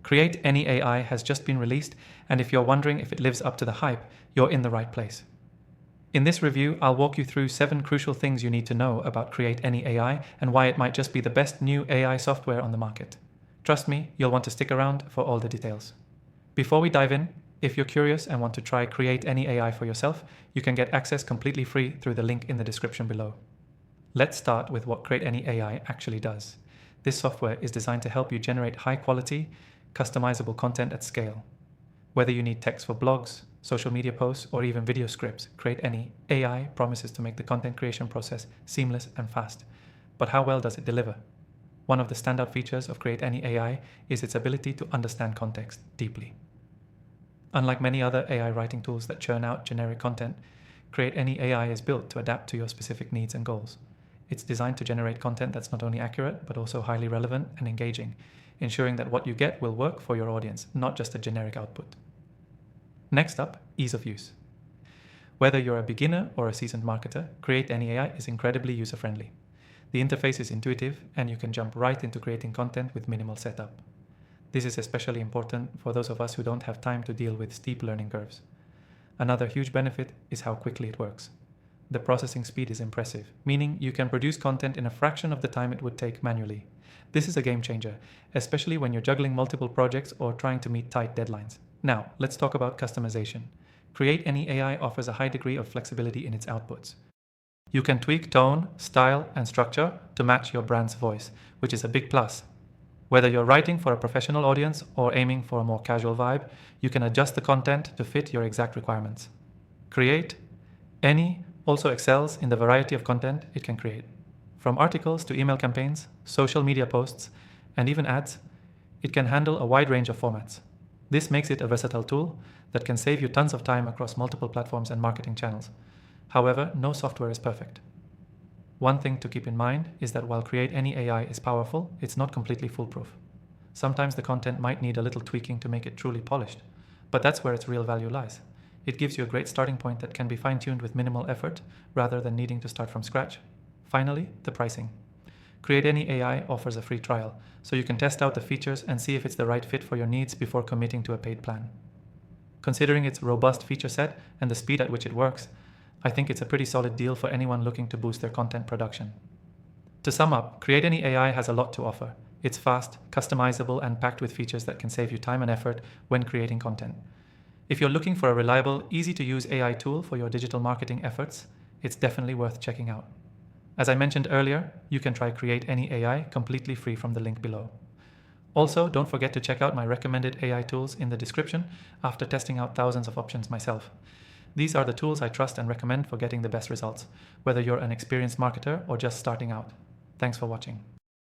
CreateAny AI has just been released, and if you're wondering if it lives up to the hype, you're in the right place. In this review, I'll walk you through 7 crucial things you need to know about CreateAny AI and why it might just be the best new AI software on the market. Trust me, you'll want to stick around for all the details. Before we dive in, if you're curious and want to try CreateAny AI for yourself, you can get access completely free through the link in the description below. Let's start with what CreateAny AI actually does. This software is designed to help you generate high-quality, customizable content at scale. Whether you need text for blogs, social media posts, or even video scripts, CreateAny AI promises to make the content creation process seamless and fast. But how well does it deliver? One of the standout features of CreateAny AI is its ability to understand context deeply. Unlike many other AI writing tools that churn out generic content, CreateAny AI is built to adapt to your specific needs and goals. It's designed to generate content that's not only accurate, but also highly relevant and engaging, ensuring that what you get will work for your audience, not just a generic output. Next up, ease of use. Whether you're a beginner or a seasoned marketer, CreateAny AI is incredibly user-friendly. The interface is intuitive, and you can jump right into creating content with minimal setup. This is especially important for those of us who don't have time to deal with steep learning curves. Another huge benefit is how quickly it works. The processing speed is impressive, meaning you can produce content in a fraction of the time it would take manually. This is a game changer, especially when you're juggling multiple projects or trying to meet tight deadlines. Now, let's talk about customization. CreateAny AI offers a high degree of flexibility in its outputs. You can tweak tone, style, and structure to match your brand's voice, which is a big plus. Whether you're writing for a professional audience or aiming for a more casual vibe, you can adjust the content to fit your exact requirements. CreateAny also excels in the variety of content it can create. From articles to email campaigns, social media posts, and even ads, it can handle a wide range of formats. This makes it a versatile tool that can save you tons of time across multiple platforms and marketing channels. However, no software is perfect. One thing to keep in mind is that while CreateAny AI is powerful, it's not completely foolproof. Sometimes the content might need a little tweaking to make it truly polished, but that's where its real value lies. It gives you a great starting point that can be fine-tuned with minimal effort rather than needing to start from scratch. Finally, the pricing. CreateAny AI offers a free trial, so you can test out the features and see if it's the right fit for your needs before committing to a paid plan. Considering its robust feature set and the speed at which it works, I think it's a pretty solid deal for anyone looking to boost their content production. To sum up, CreateAny AI has a lot to offer. It's fast, customizable, and packed with features that can save you time and effort when creating content. If you're looking for a reliable, easy-to-use AI tool for your digital marketing efforts, it's definitely worth checking out. As I mentioned earlier, you can try CreateAny AI completely free from the link below. Also, don't forget to check out my recommended AI tools in the description after testing out thousands of options myself. These are the tools I trust and recommend for getting the best results, whether you're an experienced marketer or just starting out. Thanks for watching.